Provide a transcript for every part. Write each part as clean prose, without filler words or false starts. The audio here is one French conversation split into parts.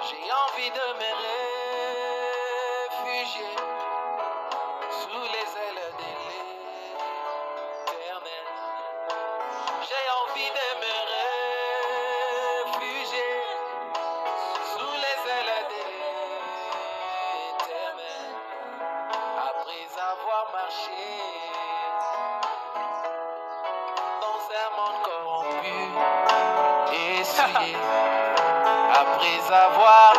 J'ai envie de me réfugier sous les ailes de l'Éternel. J'ai envie de me réfugier sous les ailes de l'Éternel. Après avoir marché dans un monde corrompu et souillé, après avoir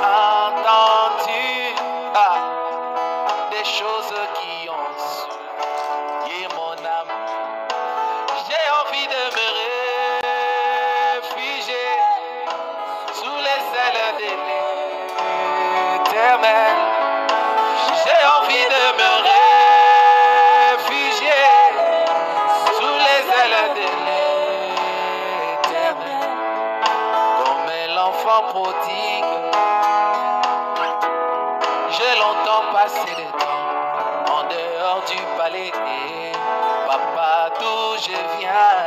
entendu des choses qui ont souillé mon âme, j'ai envie de me réfugier sous les ailes de l'Éternel. J'ai envie de me réfugier sous les ailes de l'Éternel. Comme l'enfant prodigue, j'ai longtemps passé le temps en dehors du palais. Papa, d'où je viens,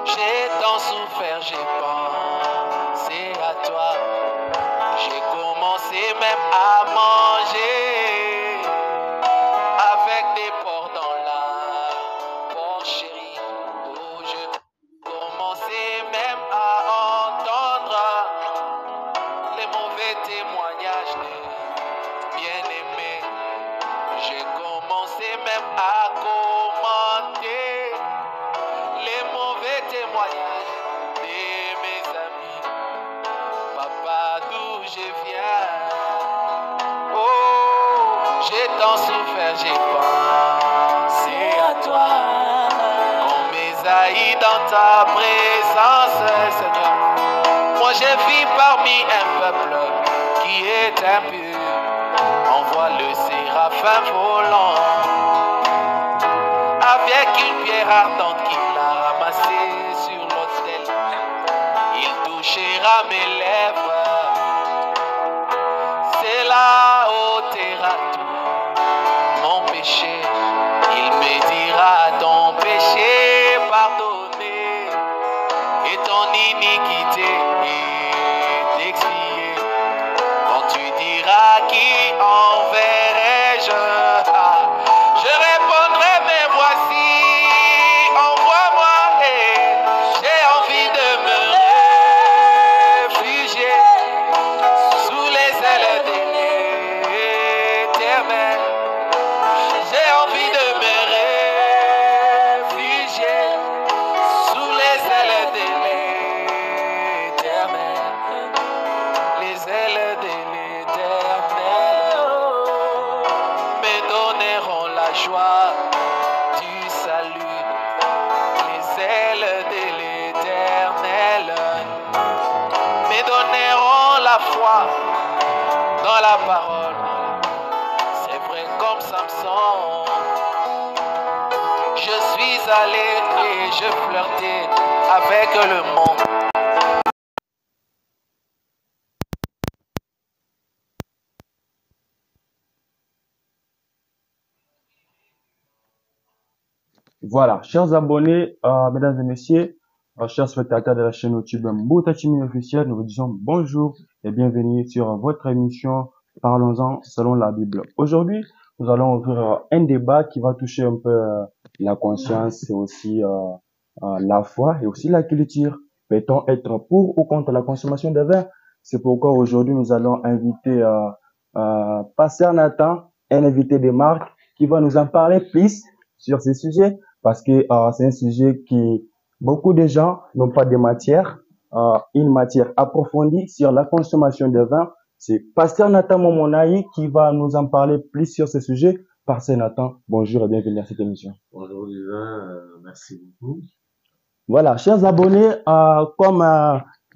j'ai tant souffert, j'ai pensé à toi. J'ai commencé même à manger avec des porcs dans la porte, chérie. Oh, je commençais même à entendre les mauvais témoignages des bien-aimés. J'ai commencé même à commenter les mauvais témoignages de mes amis. Papa, d'où je viens, oh, j'ai tant souffert, j'ai pensé à toi. On m'haï dans ta présence, Seigneur. Moi, je vis parmi un peuple qui est impur. On voit le séraphin volant avec une pierre ardente qu'il a ramassée sur l'autel. Il touchera mes lèvres, c'est là ôtera tout mon péché. Il me dira ton péché pardonné et ton iniquité est expiée. Quand tu diras qui enverrai-je, je répondrai mais voici, envoie-moi. J'ai envie de me réfugier sous les ailes de l'Éternel. J'ai envie de me réfugier sous les ailes de l'Éternel. Les ailes de l'Éternel me donneront la joie du salut. Les ailes de l'Éternel me donneront la foi dans la parole. C'est vrai comme Samson, je suis allé et je flirtais avec le monde. Voilà, chers abonnés, mesdames et messieurs, chers spectateurs de la chaîne YouTube Mbouta TV officielle, nous vous disons bonjour et bienvenue sur votre émission Parlons-en selon la Bible. Aujourd'hui, nous allons ouvrir un débat qui va toucher un peu la conscience et aussi la foi et aussi la culture. Peut-on être pour ou contre la consommation de vin? C'est pourquoi aujourd'hui nous allons inviter Pasteur Nathan, un invité de marque qui va nous en parler plus sur ce sujet. Parce que c'est un sujet qui beaucoup de gens n'ont pas de matière, une matière approfondie sur la consommation de vin. C'est Pasteur Nathan Momonaï qui va nous en parler plus sur ce sujet. Pasteur Nathan, bonjour et bienvenue à cette émission. Bonjour Divin, merci beaucoup. Voilà, chers abonnés, comme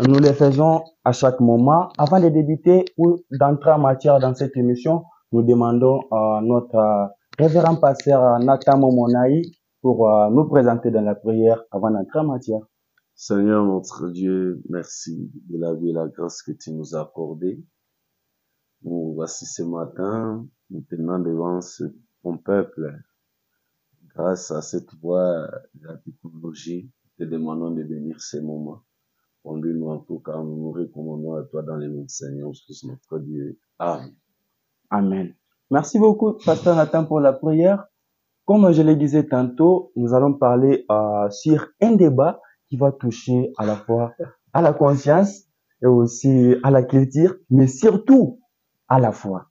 nous le faisons à chaque moment, avant de débuter ou d'entrer en matière dans cette émission, nous demandons à notre révérend pasteur Nathan Momonaï pour nous présenter dans la prière avant d'entrer en matière. Seigneur notre Dieu, merci de la vie et la grâce que tu nous as accordée. Nous voici ce matin, nous tenons devant ton peuple. Grâce à cette voie de la technologie, te demandons de bénir ces moments. Conduis-nous en tout cas, nous nous recommandons à toi dans les noms du Seigneur Jésus notre Dieu. Amen. Amen. Merci beaucoup, Pasteur Nathan, pour la prière. Comme je le disais tantôt, nous allons parler sur un débat qui va toucher à la fois à la conscience et aussi à la culture, mais surtout à la foi.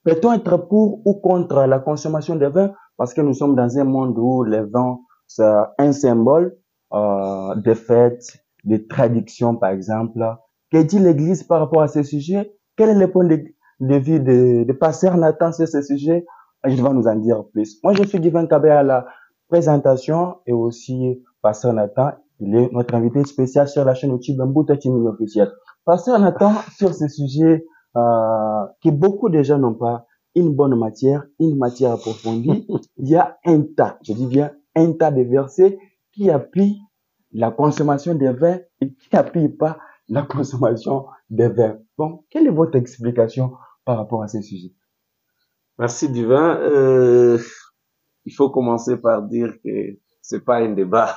Peut-on être pour ou contre la consommation de vin? Parce que nous sommes dans un monde où le vin, c'est un symbole de fête, de tradition, par exemple. Que dit l'Église par rapport à ce sujet? Quel est le point de vue de Pasteur Nathan sur ce sujet? Il va nous en dire plus. Moi, je suis Divin Kabé à la présentation et aussi Pasteur Nathan. Il est notre invité spécial sur la chaîne YouTube Mbouta TV officiel. Pasteur Nathan, sur ce sujet, que beaucoup de gens n'ont pas une bonne matière, une matière approfondie. Il y a un tas, je dis bien un tas de versets qui appuient la consommation de vin et qui n'appuient pas la consommation de vin. Bon, quelle est votre explication par rapport à ce sujet? Merci Divin. Il faut commencer par dire que c'est pas un débat.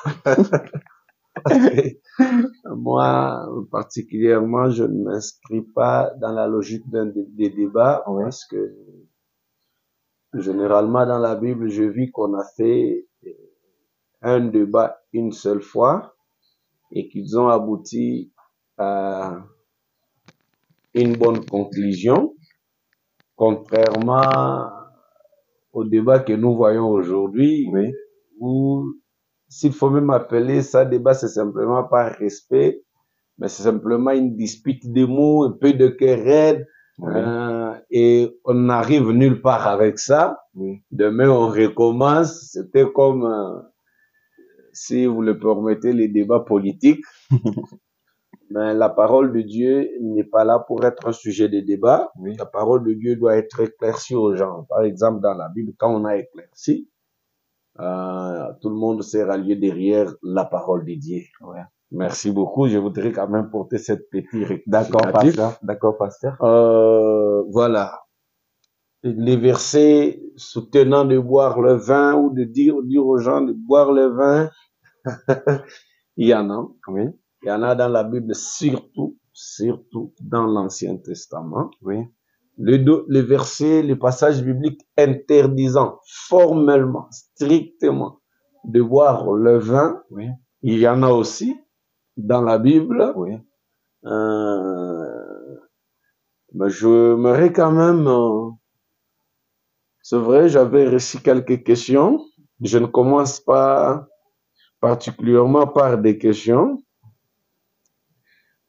Parce que moi, particulièrement, je ne m'inscris pas dans la logique des débats, parce que généralement dans la Bible, je vis qu'on a fait un débat une seule fois et qu'ils ont abouti à une bonne conclusion, contrairement au débat que nous voyons aujourd'hui, où s'il faut même appeler ça débat, c'est simplement par respect, mais c'est simplement une dispute des mots, un peu de querelle, et on n'arrive nulle part avec ça. Demain, on recommence. C'était comme, si vous le permettez, les débats politiques. Mais la parole de Dieu n'est pas là pour être un sujet de débat. La parole de Dieu doit être éclaircie aux gens. Par exemple, dans la Bible, quand on a éclairci, tout le monde s'est rallié derrière la parole de Dieu. Merci beaucoup. Je voudrais quand même porter cette petite rectificative. D'accord, pasteur. Voilà. Les versets soutenant de boire le vin ou de dire aux gens de boire le vin, il y en a. Il y en a dans la Bible, surtout dans l'Ancien Testament. Les versets, les passages bibliques interdisant formellement, strictement de boire le vin, il y en a aussi dans la Bible. Mais je m'aurais quand même, c'est vrai, j'avais reçu quelques questions. Je ne commence pas particulièrement par des questions.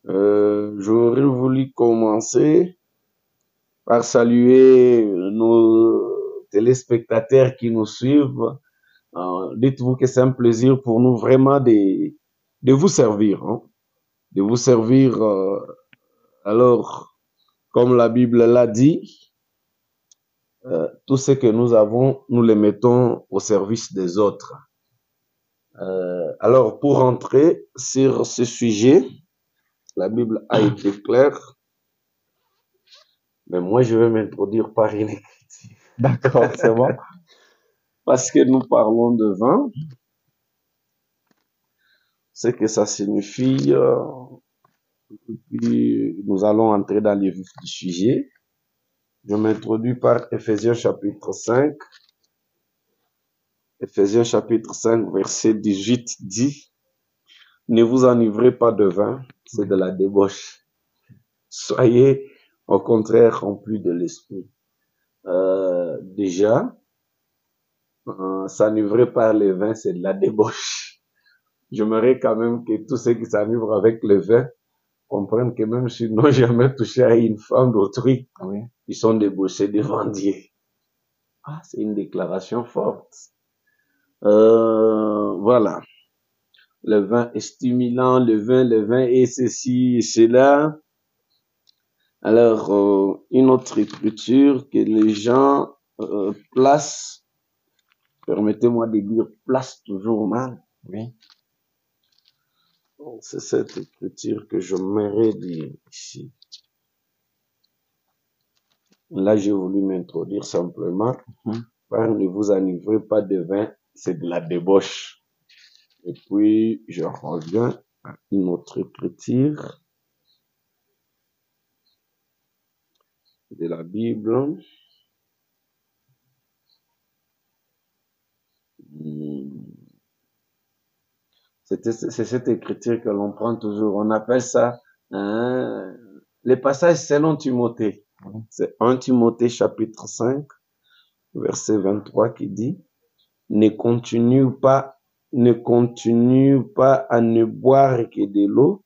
J'aurais voulu commencer par saluer nos téléspectateurs qui nous suivent. Dites-vous que c'est un plaisir pour nous vraiment de vous servir, de vous servir. Alors, comme la Bible l'a dit, tout ce que nous avons, nous le mettons au service des autres. Alors, pour entrer sur ce sujet, la Bible a été claire, mais moi, je vais m'introduire par une écriture. D'accord, c'est bon. Parce que nous parlons de vin, ce que ça signifie, puis nous allons entrer dans les vifs du sujet. Je m'introduis par Ephésiens chapitre 5. Ephésiens chapitre 5, verset 18 dit, « Ne vous enivrez pas de vin, c'est de la débauche. Soyez au contraire remplis de l'esprit. » Déjà, s'enivrer par le vin, c'est de la débauche. J'aimerais quand même que tous ceux qui s'enivrent avec le vin comprennent que même s'ils n'ont jamais touché à une femme d'autrui, ils sont débauchés devant Dieu. C'est une déclaration forte. Voilà. Le vin est stimulant, le vin est ceci et cela. Alors, une autre écriture que les gens placent, permettez-moi de dire, placent toujours mal. C'est cette écriture que je m'aimerais dire ici. Là, j'ai voulu m'introduire simplement par ne vous enivrez pas de vin, c'est de la débauche. Et puis, je reviens une autre écriture de la Bible. C'est cette écriture que l'on prend toujours. On appelle ça les passages selon Timothée. C'est 1 Timothée chapitre 5, verset 23 qui dit « Ne continue pas à ne boire que de l'eau,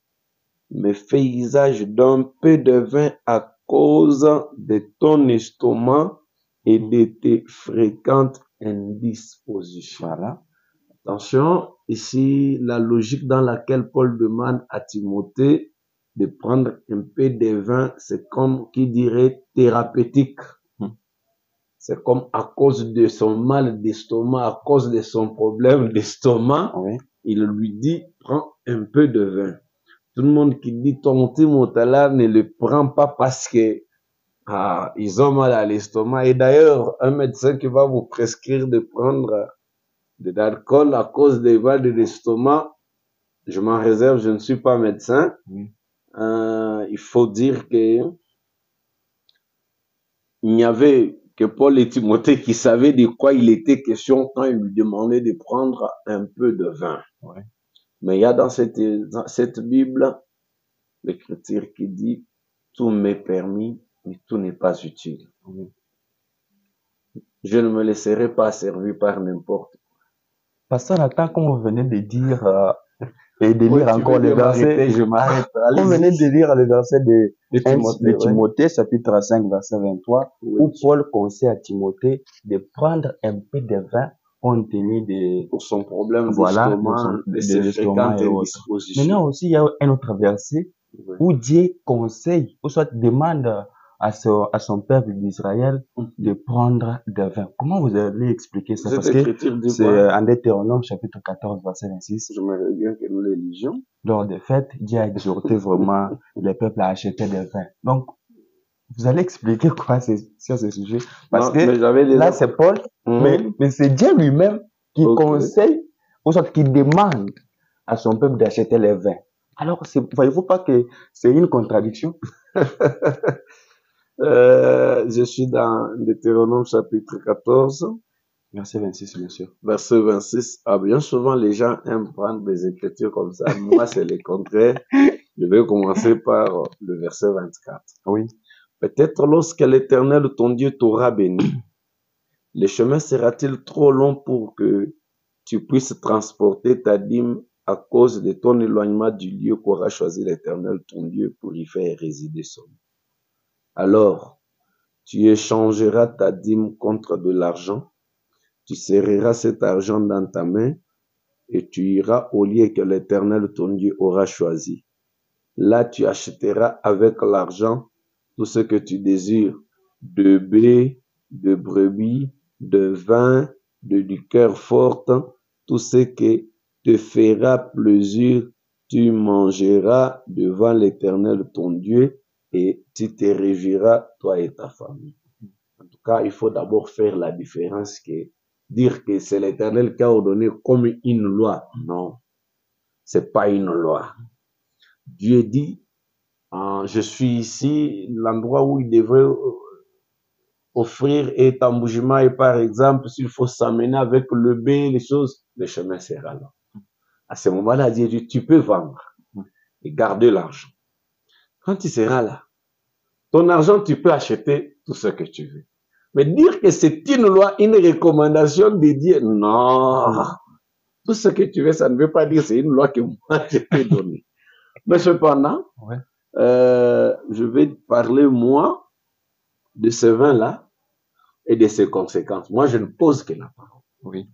mais fais usage d'un peu de vin à cause de ton estomac et de tes fréquentes indispositions. » Voilà. Attention, ici, la logique dans laquelle Paul demande à Timothée de prendre un peu de vin, c'est comme qui dirait thérapeutique. C'est comme à cause de son mal d'estomac, à cause de son problème d'estomac, il lui dit, prends un peu de vin. Tout le monde qui dit ton Timothée là ne le prend pas parce que ils ont mal à l'estomac. Et d'ailleurs, un médecin qui va vous prescrire de prendre de l'alcool à cause des mal de l'estomac, je m'en réserve, je ne suis pas médecin. Il faut dire que il n'y avait que Paul et Timothée qui savaient de quoi il était question quand il lui demandait de prendre un peu de vin. Mais il y a dans cette Bible l'écriture qui dit tout m'est permis, mais tout n'est pas utile. Je ne me laisserai pas servir par n'importe quoi. Pasteur Nathan, comme vous venez de dire et de lire encore le verset, je m'arrête. Vous venez de lire le verset de Timothée, chapitre 5, verset 23, où Paul conseille à Timothée de prendre un peu de vin compte tenu de son problème d'estomac, de ses fréquentes indispositions. Maintenant aussi, il y a un autre verset où Dieu conseille, ou soit demande à son peuple d'Israël de prendre de vin. Comment vous allez expliquer ça? Parce que c'est en Deutéronome chapitre 14, verset 26. J'aimerais bien que nous les lisions. Lors des fêtes, Dieu a exhorté vraiment les peuples à acheter des vins. Donc, vous allez expliquer quoi sur ce sujet? Parce que là, c'est Paul, mais c'est Dieu lui-même qui conseille, ou soit qui demande à son peuple d'acheter les vins. Alors, voyez-vous pas que c'est une contradiction? Je suis dans Deutéronome chapitre 14. Verset 26, monsieur. Verset 26. Bien souvent, les gens aiment prendre des écritures comme ça. Moi, c'est le contraire. Je vais commencer par le verset 24. Oui. Peut-être lorsque l'Éternel, ton Dieu, t'aura béni, le chemin sera-t-il trop long pour que tu puisses transporter ta dîme à cause de ton éloignement du lieu qu'aura choisi l'Éternel, ton Dieu, pour y faire résider son nom. Alors, tu échangeras ta dîme contre de l'argent, tu serreras cet argent dans ta main et tu iras au lieu que l'Éternel, ton Dieu, aura choisi. Là, tu achèteras avec l'argent tout ce que tu désires, de blé, de brebis, de vin, de liqueur forte, tout ce qui te fera plaisir, tu mangeras devant l'Éternel, ton Dieu, et tu te réjouiras, toi et ta famille. En tout cas, il faut d'abord faire la différence que dire que c'est l'Éternel qui a ordonné comme une loi. Non, c'est pas une loi. Dieu dit, je suis ici, l'endroit où il devrait offrir et tambougement, et par exemple, s'il faut s'amener avec le bé, les choses, le chemin sera là. À ce moment-là, Dieu dit, tu peux vendre et garder l'argent. Quand tu seras là, ton argent, tu peux acheter tout ce que tu veux. Mais dire que c'est une loi, une recommandation de Dieu, non. Tout ce que tu veux, ça ne veut pas dire que c'est une loi que moi, je t'ai donnée. Mais cependant, je vais parler, moi, de ce vin-là et de ses conséquences. Moi, je ne pose que la parole. Oui.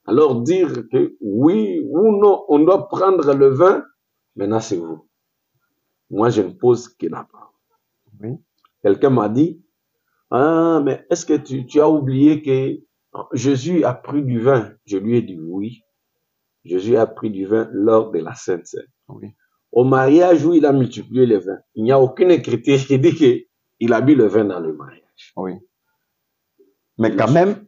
Alors, dire que oui ou non, on doit prendre le vin, maintenant, c'est vous. Moi, je ne pose que la parole. Oui. Quelqu'un m'a dit, mais est-ce que tu as oublié que Jésus a pris du vin? Je lui ai dit oui. Jésus a pris du vin lors de la Sainte Seine. Oui. Au mariage où il a multiplié le vin, il n'y a aucune écriture qui dit qu'il a bu le vin dans le mariage. Oui. Mais quand même,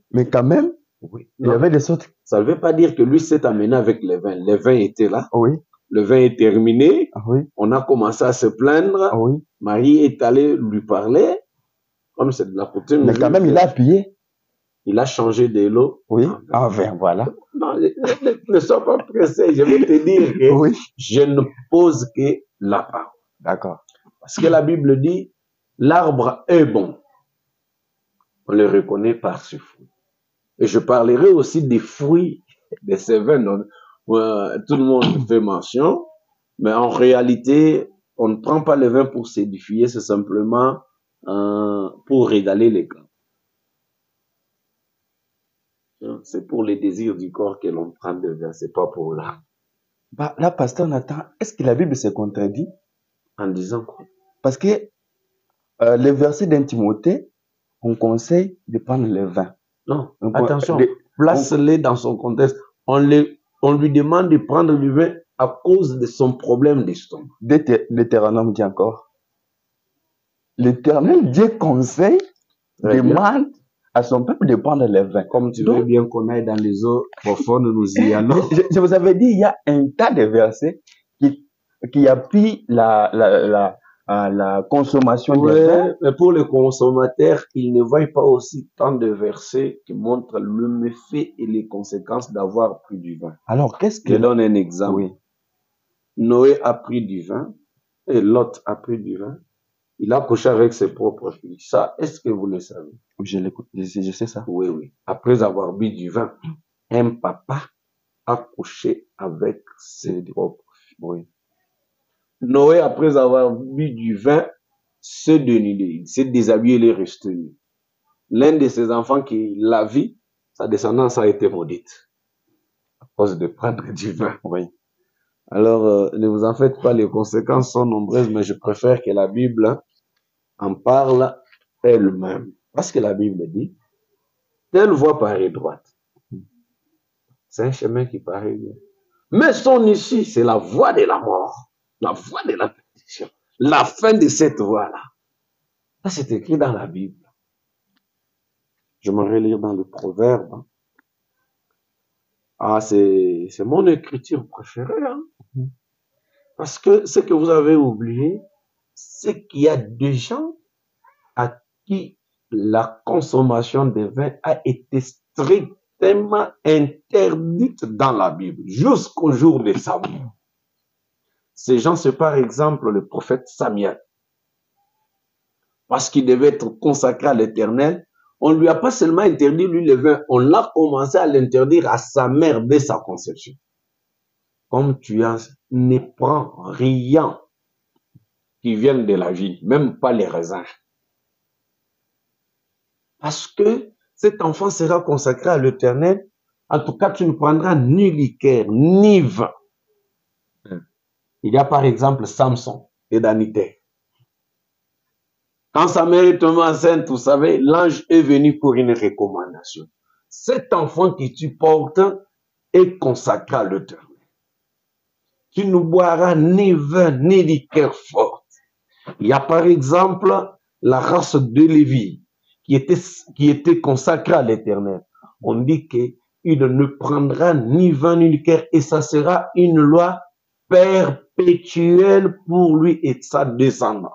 oui. Il y avait des sortes. Ça ne veut pas dire que lui s'est amené avec le vin. Le vin était là. Oui. le vin est terminé, Oui. on a commencé à se plaindre, Oui. Marie est allée lui parler, comme c'est de la coutume. Mais quand même, il a appuyé. Il a changé de l'eau. Oui. En vin, voilà. Non, ne sois pas pressé, je vais te dire que Oui. je ne pose que la parole. D'accord. Parce que la Bible dit, l'arbre est bon. On le reconnaît par ses fruits. Et je parlerai aussi des fruits de ces vins dont tout le monde fait mention, mais en réalité, on ne prend pas le vin pour s'édifier, c'est simplement pour régaler les cœurs. C'est pour les désirs du corps que l'on prend le vin, c'est pas pour l'âme. Bah, là, pasteur Nathan, est-ce que la Bible se contredit? En disant quoi? Parce que les versets d'Timothée, on conseille de prendre le vin. Non, attention, place-les dans son contexte. On lui demande de prendre du vin à cause de son problème d'estomac. L'Éternel dit encore. L'Éternel Dieu conseille, demande à son peuple de prendre le vin. Comme tu veux bien qu'on aille dans les eaux profondes, nous y allons. Je vous avais dit, il y a un tas de versets qui appuient la consommation de vin. Mais pour le consommateur, il ne voit pas aussi tant de versets qui montrent le méfait et les conséquences d'avoir pris du vin. Alors, qu'est-ce que... Je donne un exemple. Oui. Noé a pris du vin et Lot a pris du vin. Il a couché avec ses propres filles. Ça, est-ce que vous le savez? Je sais ça. Oui, oui. Après avoir bu du vin, un papa a couché avec ses propres filles. Oui. Noé, après avoir bu du vin, se dénudé. Il s'est déshabillé, il est resté nu. L'un de ses enfants qui l'a vu, sa descendance a été maudite à cause de prendre du vin. Oui. Alors, ne vous en faites pas, les conséquences sont nombreuses, mais je préfère que la Bible en parle elle-même. Parce que la Bible dit, telle voie paraît droite. C'est un chemin qui paraît bien. Mais son issue, c'est la voie de la mort, la voie de la perdition, la fin de cette voie-là. Ça, c'est écrit dans la Bible. Je m'aimerais lire dans le Proverbe. Ah, c'est mon écriture préférée. Hein? Parce que ce que vous avez oublié, c'est qu'il y a des gens à qui la consommation de vin a été strictement interdite dans la Bible, jusqu'au jour de Samuel. Ces gens, c'est par exemple le prophète Samuel. Parce qu'il devait être consacré à l'Éternel, on ne lui a pas seulement interdit lui le vin, on l'a commencé à l'interdire à sa mère dès sa conception. Comme tu as, ne prends rien qui vienne de la vie, même pas les raisins. Parce que cet enfant sera consacré à l'Éternel. En tout cas, tu ne prendras ni liqueur, ni vin. Il y a par exemple Samson et Danité. Quand sa mère est tombée enceinte, vous savez, l'ange est venu pour une recommandation. Cet enfant que tu portes est consacré à l'Éternel. Tu ne boiras ni vin, ni liqueur forte. Il y a par exemple la race de Lévi qui était consacrée à l'Éternel. On dit qu'il ne prendra ni vin ni liqueur et ça sera une loi perpétuelle pour lui et sa descendance.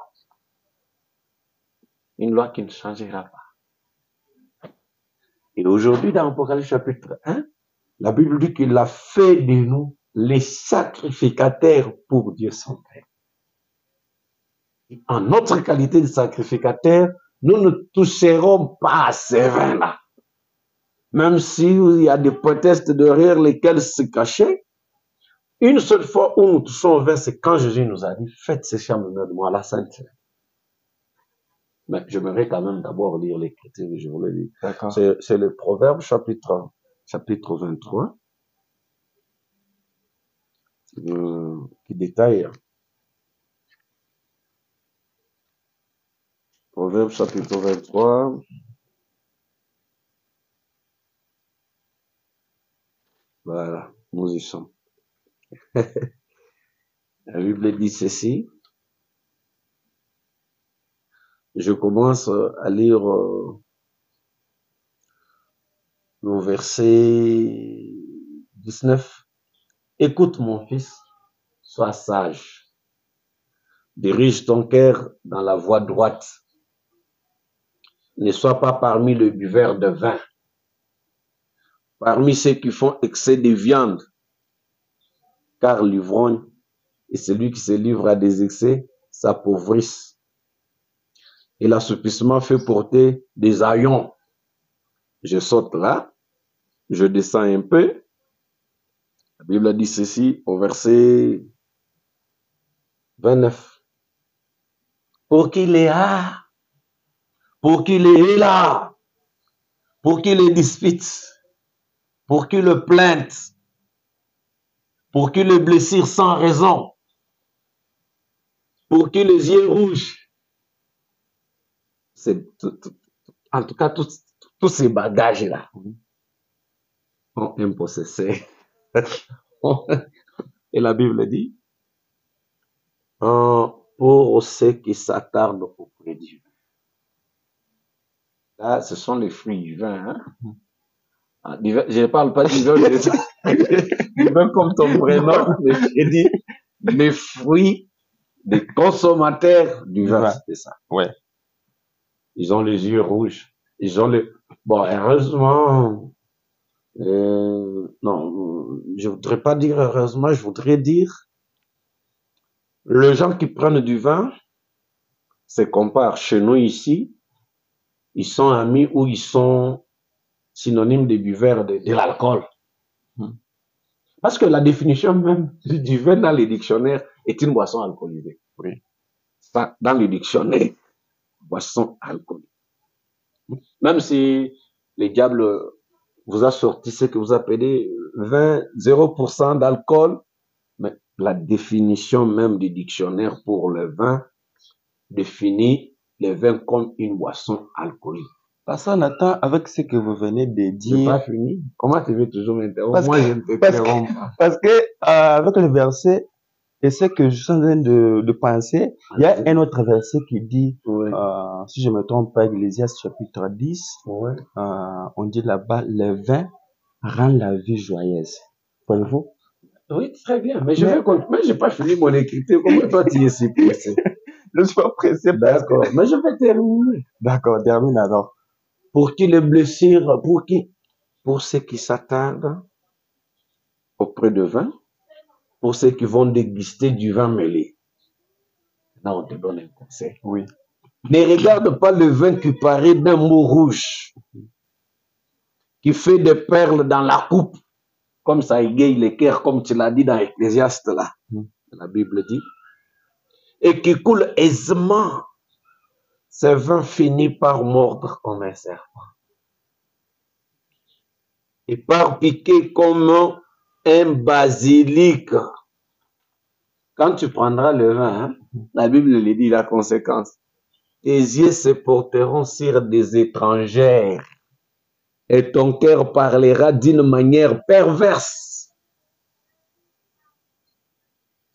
Une loi qui ne changera pas. Et aujourd'hui, dans Apocalypse chapitre 1, la Bible dit qu'il a fait de nous les sacrificateurs pour Dieu son Père. En notre qualité de sacrificateur, nous ne toucherons pas à ces vins-là. Même s'il y a des protestes derrière lesquels se cacher, une seule fois où nous touchons au vin, c'est quand Jésus nous a dit, faites ces chambres de moi à la Sainte Seine. Mais j'aimerais quand même d'abord lire l'écriture, je vous le dis. C'est le Proverbe chapitre 23, qui détaille. Proverbe chapitre 23. Voilà, nous y sommes. La Bible dit ceci. Je commence à lire le verset 19. Écoute mon fils, sois sage. Dirige ton cœur dans la voie droite. Ne sois pas parmi les buveurs de vin, parmi ceux qui font excès de viande, car l'ivrogne et celui qui se livre à des excès s'appauvrissent. Et l'assoupissement fait porter des haillons. Je saute là, je descends un peu. La Bible a dit ceci au verset 29. Pour qui les a, pour qui les est là, pour qui les dispute, pour qui le plainte, pour qui le blessure sans raison, pour qui les yeux rouges. C'est en tout cas tous ces bagages-là ont un possesseur. Et la Bible dit, pour ceux qui s'attardent auprès du vin. Là, ce sont les fruits du vin. Hein? Ah, je ne parle pas du vin, du vin comme ton prénom, mais je dis les fruits des consommateurs du vin. C'est ça. Ouais. Ils ont les yeux rouges. Ils ont les... Bon, heureusement... non, je voudrais pas dire heureusement, je voudrais dire les gens qui prennent du vin, c'est compare chez nous ici, ils sont amis ou ils sont synonymes de buveurs de l'alcool. Parce que la définition même du vin dans les dictionnaires est une boisson alcoolisée. Oui. Ça, dans les dictionnaires, boisson alcoolique. Même si les diables vous a sorti ce que vous appelez 0% d'alcool, mais la définition même du dictionnaire pour le vin définit le vin comme une boisson alcoolique. Pasteur Nathan, avec ce que vous venez de dire... J'ai pas fini. Comment tu veux toujours m'interrompre? Moi, je ne t'interromps pas. Parce que avec le verset, et ce que je suis en train de penser, il y a un autre verset qui dit, Oui. si je me trompe pas, Ecclésiaste chapitre 10, Oui. on dit là-bas, le vin rend la vie joyeuse. Voyez-vous? Oui, très bien. Mais je vais continuer. Mais j'ai pas fini mon écriture. Comment toi tu es si pressé? Je suis pas pressé. D'accord. Mais je vais terminer. D'accord, termine alors. Pour qui les blessures, pour qui? Pour ceux qui s'attardent auprès de vin, pour ceux qui vont déguster du vin mêlé. Là, on te donne un conseil. Oui. Ne regarde pas le vin qui paraît d'un mot rouge, qui fait des perles dans la coupe, comme ça égaye les cœurs, comme tu l'as dit dans Ecclésiaste là. La Bible dit. Et qui coule aisément. Ce vin finit par mordre comme un serpent. Et par piquer comme un basilic. Quand tu prendras le vin, hein, la Bible le dit, la conséquence. Tes yeux se porteront sur des étrangères. Et ton cœur parlera d'une manière perverse.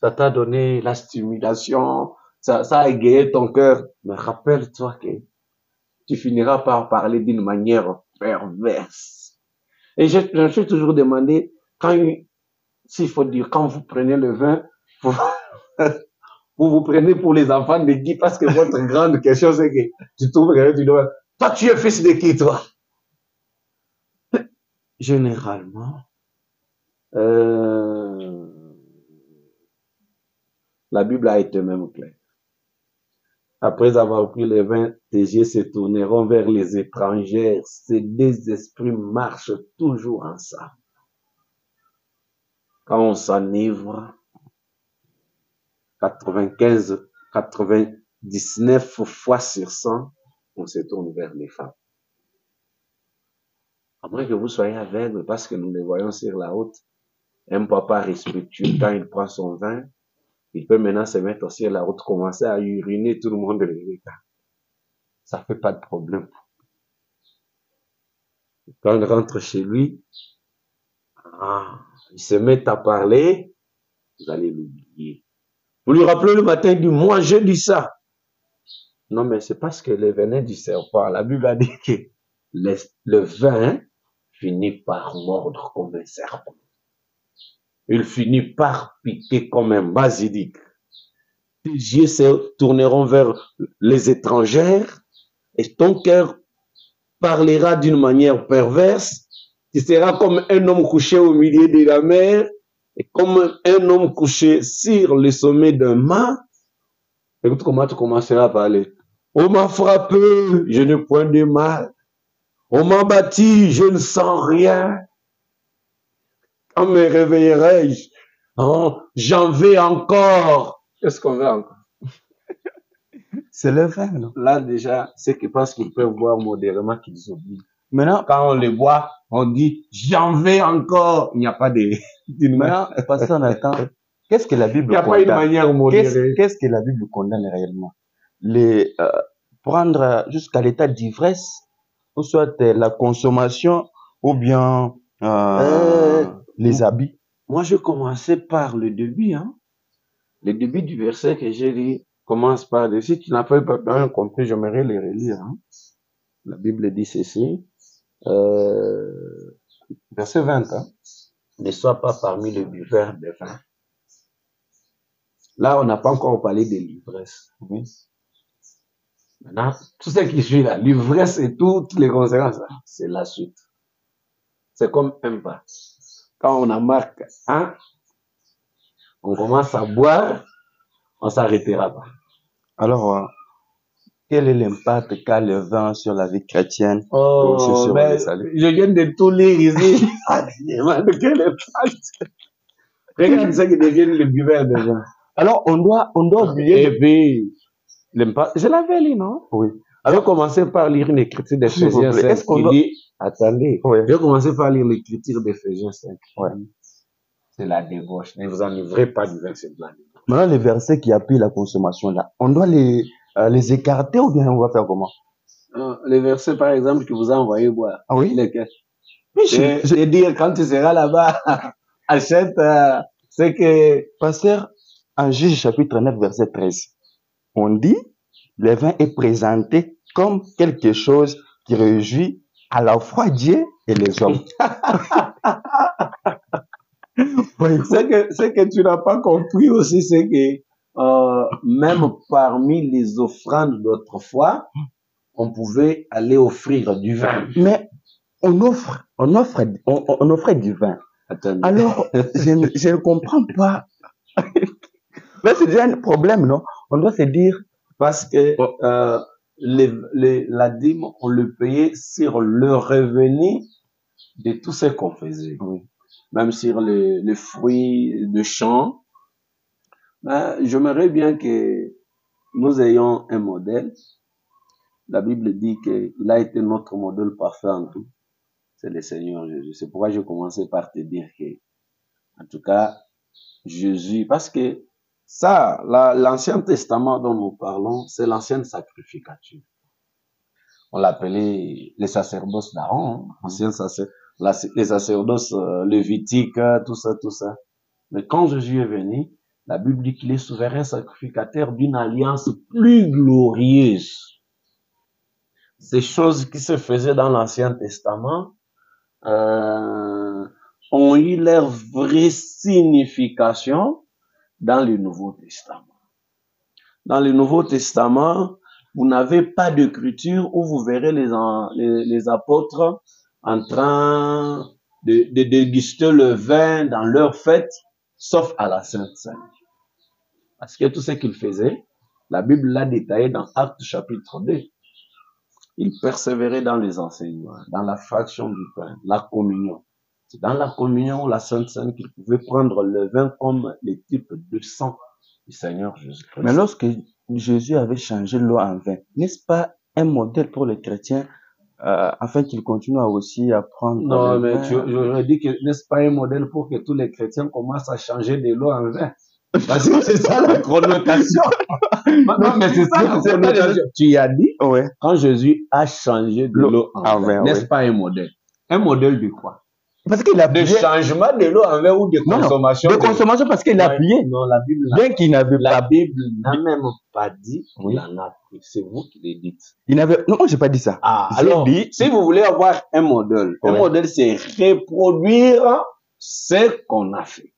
Ça t'a donné la stimulation, ça a égayé ton cœur. Mais rappelle-toi que tu finiras par parler d'une manière perverse. Et je me suis toujours demandé, s'il faut dire, quand vous prenez le vin, vous vous prenez pour les enfants de qui? Parce que votre grande question, c'est que tu trouves que tu dois, toi, tu es fils de qui, toi? Généralement, la Bible a été même claire. Après avoir pris le vin, tes yeux se tourneront vers les étrangères. Ces deux esprits marchent toujours ensemble. Quand on s'enivre, 99 fois sur 100, on se tourne vers les femmes. À moins que vous soyez aveugle, parce que nous les voyons sur la route, un papa respectueux, quand il prend son vin, il peut maintenant se mettre sur la route, commencer à uriner, tout le monde le regarde. Ça fait pas de problème. Quand il rentre chez lui, il se met à parler, vous allez l'oublier. Vous lui rappelez le matin, il dit, moi je dis ça. Non, mais c'est parce que le venin du serpent, la Bible a dit que le vin finit par mordre comme un serpent. il finit par piquer comme un basilic. Tes yeux se tourneront vers les étrangères et ton cœur parlera d'une manière perverse. Tu seras comme un homme couché au milieu de la mer et comme un homme couché sur le sommet d'un mât. Écoute comment tu commenceras à parler. On m'a frappé, je n'ai point de mal. On m'a battu, je ne sens rien. Quand me réveillerai-je? Oh, j'en vais encore. Qu'est-ce qu'on veut encore? C'est le vin, non? Là, déjà, c'est que parce qu'ils peuvent boire modérément qu'ils oublient. Maintenant, quand on les boit, on dit, j'en vais encore. Il n'y a pas de... Maintenant, pasteur Nathan, qu'est-ce que la Bible Il n'y a pas une manière modérée. Qu'est-ce que la Bible condamne réellement? Prendre jusqu'à l'état d'ivresse, ou soit la consommation, ou bien les habits. Moi, je commençais par le début. Hein. Le début du verset que j'ai lu commence par... Si tu n'as pas bien compris, j'aimerais les relire. Hein. La Bible dit ceci. Verset 20. Hein. Ne sois pas parmi les buveurs de vin. Là, on n'a pas encore parlé de l'ivresse. Oui. Maintenant, tout ce qui suit là, l'ivresse et toutes les conséquences, c'est la suite. C'est comme un pas. Quand on a marqué un, on commence à boire, on s'arrêtera pas. Alors, quel est l'impact qu'a le vin sur la vie chrétienne? Oh, ben, je viens de tout lire ici. Quel impact? Regarde ce qui devient le buveur de vin. Alors, on doit oublier. Et puis, l'impact, je l'avais lu, non? Oui. Alors, commencer par lire une écriture d'Éphésiens 5. Est-ce qu'on doit... dit, attendez, oui. je vais commencer par lire l'écriture d'Éphésiens 5. Ouais. C'est la débauche. Ne vous enivrez pas du vin, c'est de la débauche. Maintenant, les versets qui appuient la consommation, là, on doit les écarter ou bien on va faire comment? Les versets, par exemple, que vous a envoyé boire. Ah oui? Lesquels? Je dire, quand tu seras là-bas, achète ce que... Pasteur, en Juge chapitre 9, verset 13, on dit, le vin est présenté comme quelque chose qui réjouit à la fois Dieu et les hommes. Ce que tu n'as pas compris aussi, c'est que même parmi les offrandes d'autrefois, on pouvait aller offrir du vin. Mais on offrait du vin. Attendez. Alors, je ne comprends pas. Mais c'est déjà un problème, non? On doit se dire. Parce que la dîme, on le payait sur le revenu de tout ce qu'on faisait. Oui. Même sur les fruits de champ. Ben, j'aimerais bien que nous ayons un modèle. La Bible dit qu'il a été notre modèle parfait en tout. C'est le Seigneur Jésus. C'est pourquoi je commençais par te dire que, en tout cas, Jésus, parce que ça, l'Ancien Testament dont nous parlons, c'est l'ancienne sacrificature. On l'appelait les sacerdoces d'Aaron, les sacerdoces lévitiques, tout ça. Mais quand Jésus est venu, la Bible dit qu'il est souverain sacrificateur d'une alliance plus glorieuse. Ces choses qui se faisaient dans l'Ancien Testament ont eu leur vraie signification dans le Nouveau Testament. Dans le Nouveau Testament, vous n'avez pas d'écriture où vous verrez les apôtres en train de déguster le vin dans leur fête, sauf à la Sainte Seine. Parce que tout ce qu'ils faisaient, la Bible l'a détaillé dans Actes chapitre 2. Ils persévéraient dans les enseignements, dans la fraction du pain, la communion. C'est dans la communion ou la Sainte Seine qu'ils pouvaient prendre le vin comme les types de sang du Seigneur Jésus-Christ. Mais lorsque Jésus avait changé l'eau en vin, n'est-ce pas un modèle pour les chrétiens afin qu'ils continuent aussi à prendre non, mais j'aurais dit que n'est-ce pas un modèle pour que tous les chrétiens commencent à changer de l'eau en vin? Parce que c'est ça la connotation. Non, mais c'est ça la connotation. Tu y as dit, ouais. Quand Jésus a changé de l'eau en vin, n'est-ce pas un modèle? Un modèle de quoi? Parce qu'il a de changement de l'eau en vin ou de consommation. De consommation parce qu'il a plié. Non, la Bible. Bien qu'il n'avait pas. La Bible n'a même pas dit qu'il en a pris. C'est vous qui le dites. Il n'avait. Non, j'ai pas dit ça. Ah, alors, si vous voulez avoir un modèle, c'est reproduire ce qu'on a fait.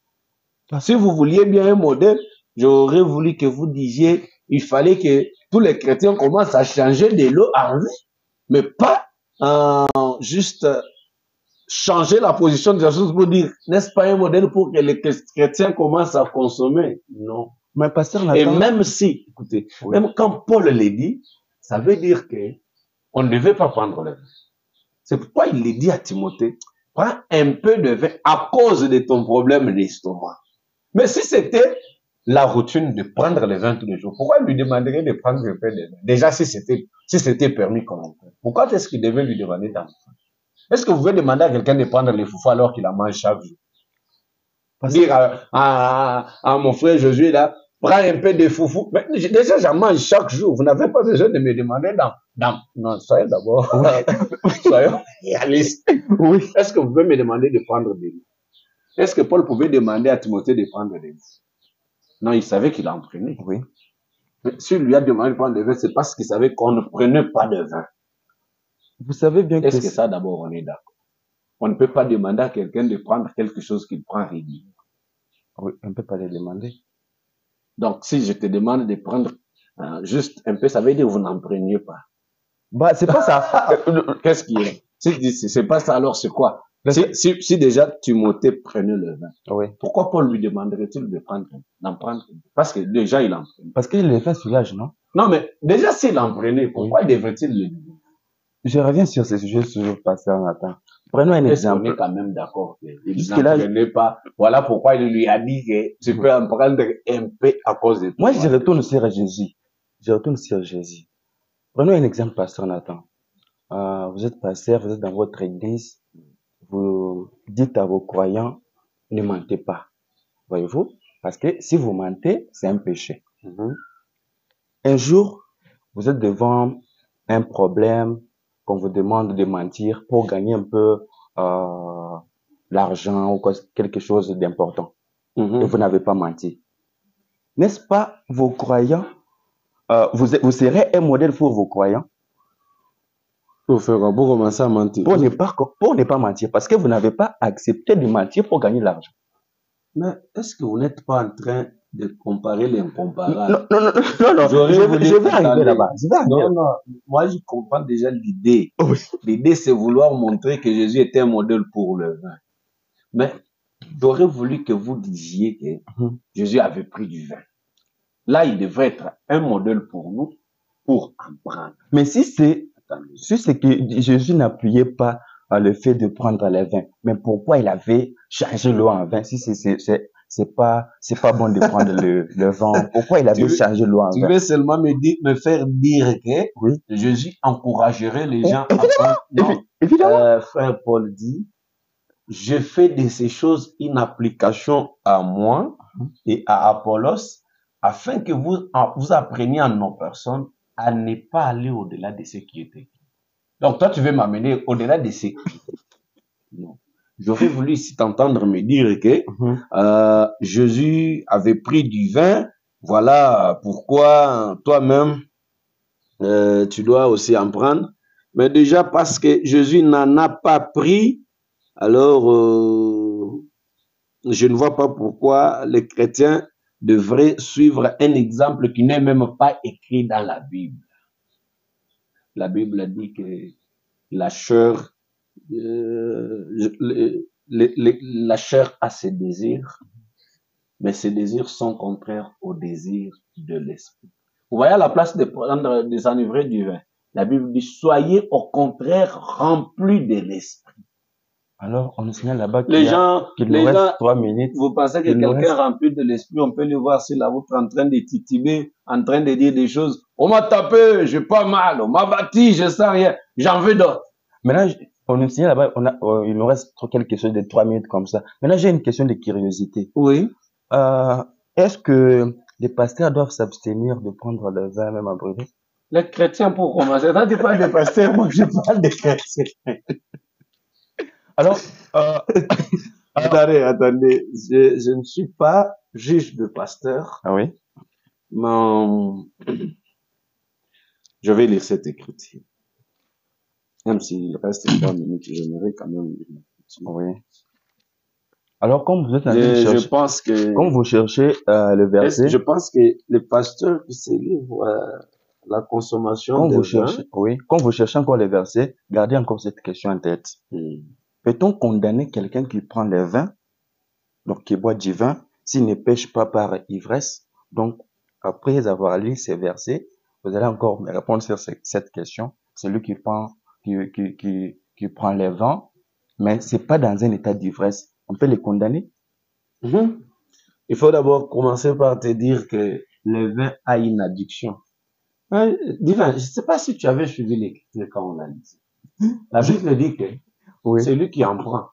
Si vous vouliez bien un modèle, j'aurais voulu que vous disiez, il fallait que tous les chrétiens commencent à changer de l'eau en vin, mais pas juste changer la position de Jésus pour dire, n'est-ce pas un modèle pour que les chrétiens commencent à consommer? Non. Mais pasteur Et Nathan, même si, écoutez, oui. même quand Paul le dit, ça veut dire que on ne devait pas prendre le vin. C'est pourquoi il le dit à Timothée, prends un peu de vin à cause de ton problème d'estomac. Mais si c'était la routine de prendre le vin tous les jours, pourquoi il lui demanderait de prendre un peu de vin? Déjà, si c'était permis comme on peut. Pourquoi est-ce qu'il devait lui demander d'en prendre? Est-ce que vous pouvez demander à quelqu'un de prendre les foufous alors qu'il en mange chaque jour? Dire à mon frère Josué là, prends un peu de foufou. Mais déjà, j'en mange chaque jour. Vous n'avez pas besoin de me demander non, soyez d'abord, soyons réalistes. Oui. Est-ce que vous pouvez me demander de prendre des livres? Est-ce que Paul pouvait demander à Timothée de prendre des livres? Non, il savait qu'il en prenait. Oui. Mais s'il lui a demandé de prendre des vin, c'est parce qu'il savait qu'on ne prenait pas de vin. Vous savez bien Est-ce que ça, d'abord, on est d'accord? On ne peut pas demander à quelqu'un de prendre quelque chose qu'il prend régulièrement. Oui, on ne peut pas le demander. Donc, si je te demande de prendre juste un peu, ça veut dire que vous n'en preniez pas. Bah, c'est pas ça. Qu'est-ce qui est? Si c'est pas ça, alors c'est quoi? Si déjà Timothée prenait le vin, Oui. pourquoi Paul lui demanderait-il d'en prendre? Parce que déjà, il en prenait. Parce qu'il le fait sur l'âge, non? Non, mais déjà, s'il en prenait, pourquoi devrait-il le dire? Je reviens sur ce sujet, toujours pasteur Nathan. Prenons un exemple. On est quand même d'accord qu'il n'en prenait pas. Voilà pourquoi il lui a dit que tu peux en prendre un peu à cause de toi. Moi, je retourne sur Jésus. Prenons un exemple, pasteur Nathan. Vous êtes pasteur, vous êtes dans votre église, vous dites à vos croyants, ne mentez pas. Voyez-vous? Parce que si vous mentez, c'est un péché. Un jour, vous êtes devant un problème qu'on vous demande de mentir pour gagner un peu l'argent ou quelque chose d'important. Et vous n'avez pas menti. N'est-ce pas, vos croyants, vous serez un modèle pour vos croyants? Pour commencer à mentir. Pour ne pas mentir, parce que vous n'avez pas accepté de mentir pour gagner l'argent. Mais est-ce que vous n'êtes pas en train de comparer l'incomparable? Non. Je vais arriver là-bas. Non, moi je comprends déjà l'idée. Oui. L'idée, c'est vouloir montrer que Jésus était un modèle pour le vin. Mais j'aurais voulu que vous disiez que Jésus avait pris du vin. Là, il devrait être un modèle pour nous, pour en prendre. Mais si c'est que Jésus n'appuyait pas le fait de prendre le vin, mais pourquoi il avait changé l'eau en vin? Si c'est pas bon de prendre le vin, pourquoi il avait changé l'eau en vin? Tu veux seulement me faire dire que Jésus encouragerait les gens à prendre. Non, évidemment. Frère Paul dit, je fais de ces choses une application à moi et à Apollos, afin que vous appreniez en nos personnes à ne pas aller au-delà de ce qui était. Donc, toi, tu veux m'amener au-delà de ce qui était. Non. J'aurais voulu ici t'entendre me dire que Jésus avait pris du vin. Voilà pourquoi toi-même, tu dois aussi en prendre. Mais déjà, parce que Jésus n'en a pas pris, alors je ne vois pas pourquoi les chrétiens devraient suivre un exemple qui n'est même pas écrit dans la Bible. La Bible dit que la chair, la chair a ses désirs, mais ces désirs sont contraires aux désirs de l'esprit. Vous voyez, à la place de prendre des enivrés du vin, la Bible dit, soyez au contraire remplis de l'esprit. Alors, on nous signale là-bas qu'il nous reste 3 minutes. Vous pensez que quelqu'un rempli de l'esprit, on peut le voir sur la route en train de tituber, en train de dire des choses. On m'a tapé, j'ai pas mal, on m'a battu, je sens rien, j'en veux d'autres. Maintenant, on nous signale là-bas, il nous reste quelque chose de 3 minutes comme ça. Maintenant, j'ai une question de curiosité. Oui. Est-ce que les pasteurs doivent s'abstenir de prendre le vin même à brûler? Les chrétiens, pour commencer. Quand tu parles de pasteurs, moi je parle de chrétiens. Alors, attendez, je ne suis pas juge de pasteur. Ah oui? Mais je vais lire cette écriture. Même s'il reste 3 minutes, j'aimerais quand même lire. Oui. Alors, comme vous êtes en train de chercher, Je pense que, comme vous cherchez le verset, je pense que les pasteurs qui se livrent à la consommation quand de vous vin, cherchez, oui, quand vous cherchez encore les versets, gardez encore cette question en tête. Peut-on condamner quelqu'un qui prend le vin, donc qui boit du vin, s'il ne pêche pas par ivresse? Donc, après avoir lu ces versets, vous allez encore me répondre sur cette question. Celui qui prend, qui prend le vin, mais c'est pas dans un état d'ivresse, on peut le condamner? Il faut d'abord commencer par te dire que le vin a une addiction. Divin, je ne sais pas si tu avais suivi les quand on a dit. La Bible dit que Oui. celui qui en prend,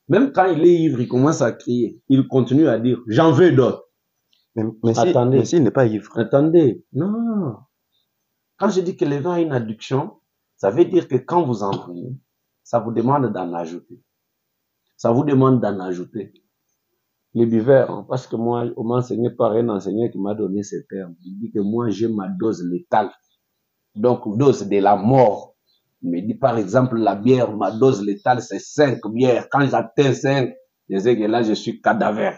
même quand il est ivre, il commence à crier. Il continue à dire, j'en veux d'autres. Mais s'il n'est pas ivre. Attendez, non. Quand je dis que le vin a une addiction, ça veut dire que quand vous en prenez, ça vous demande d'en ajouter. Ça vous demande d'en ajouter. Les buveurs, hein, parce que moi, on m'a enseigné par un enseignant qui m'a donné ces termes. Il dit que moi, j'ai ma dose létale. Donc, dose de la mort. Il me dit, par exemple, la bière, ma dose létale, c'est 5 bières. Quand j'atteins 5, je sais que là, je suis cadavre.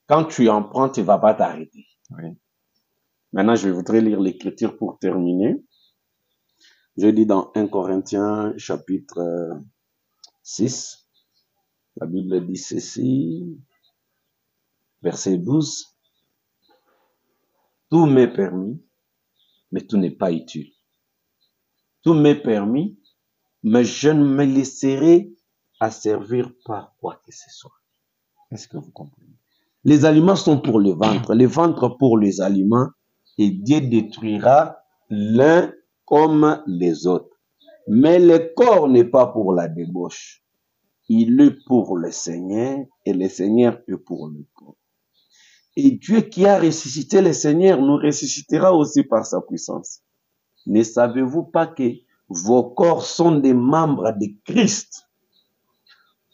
Quand tu en prends, tu ne vas pas t'arrêter. Oui. Maintenant, je voudrais lire l'écriture pour terminer. Je dis dans 1 Corinthiens, chapitre 6, la Bible dit ceci, verset 12. Tout m'est permis, mais tout n'est pas utile. Tout m'est permis, mais je ne me laisserai asservir par quoi que ce soit. Est-ce que vous comprenez? Les aliments sont pour le ventre pour les aliments, et Dieu détruira l'un comme les autres. Mais le corps n'est pas pour la débauche. Il est pour le Seigneur, et le Seigneur est pour le corps. Et Dieu qui a ressuscité le Seigneur nous ressuscitera aussi par sa puissance. Ne savez-vous pas que vos corps sont des membres de Christ?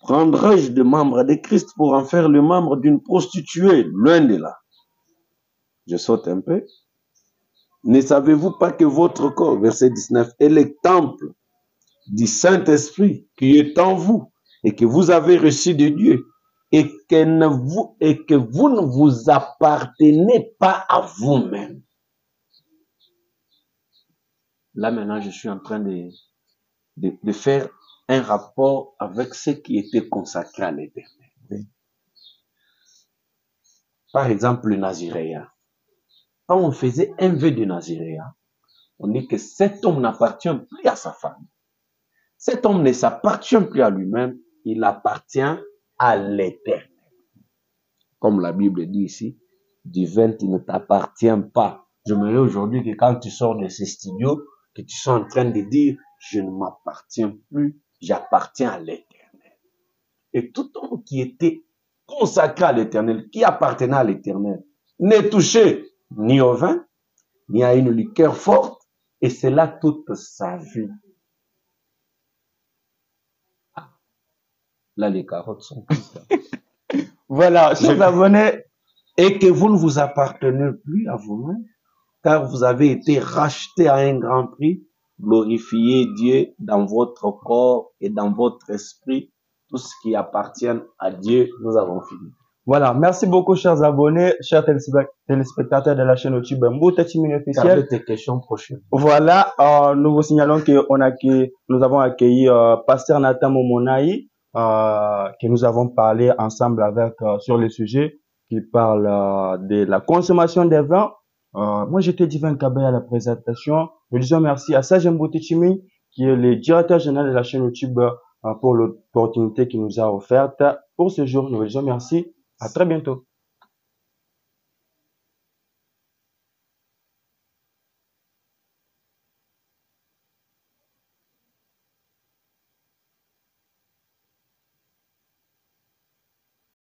Prendrai-je des membres de Christ pour en faire le membre d'une prostituée? Loin de là. Je saute un peu. Ne savez-vous pas que votre corps, verset 19, est le temple du Saint-Esprit qui est en vous et que vous avez reçu de Dieu et que vous ne vous appartenez pas à vous-même? Là maintenant, je suis en train de faire un rapport avec ce qui était consacré à l'Éternel. Oui. Par exemple, le Naziréa. Quand on faisait un vœu de Naziréa, on dit que cet homme n'appartient plus à sa femme. Cet homme ne s'appartient plus à lui-même, il appartient à l'Éternel. Comme la Bible dit ici, du vin qui ne t'appartient pas. Je me dis aujourd'hui que quand tu sors de ce studio, que tu sois en train de dire, je ne m'appartiens plus, j'appartiens à l'Éternel. Et tout homme qui était consacré à l'Éternel, qui appartenait à l'Éternel, n'est touché ni au vin, ni à une liqueur forte, et c'est là toute sa vie. Ah, là, les carottes sont cuites. Voilà, chers abonnés. Et que vous ne vous appartenez plus à vous-même, car vous avez été rachetés à un grand prix. Glorifiez Dieu dans votre corps et dans votre esprit. Tout ce qui appartient à Dieu, nous avons fini. Voilà, merci beaucoup, chers abonnés, chers téléspectateurs de la chaîne YouTube Mbouta Timini officiel. Gardez tes questions prochaines. Voilà, nous vous signalons que nous avons accueilli Pasteur Nathan Momonaï, que nous avons parlé ensemble avec sur le sujet qui parle de la consommation des vins. Moi, j'étais Divin Kabé à la présentation. Nous disons merci à Sage Mbouta Timini, qui est le directeur général de la chaîne YouTube, pour l'opportunité qu'il nous a offerte pour ce jour. Nous vous disons merci. À très bientôt.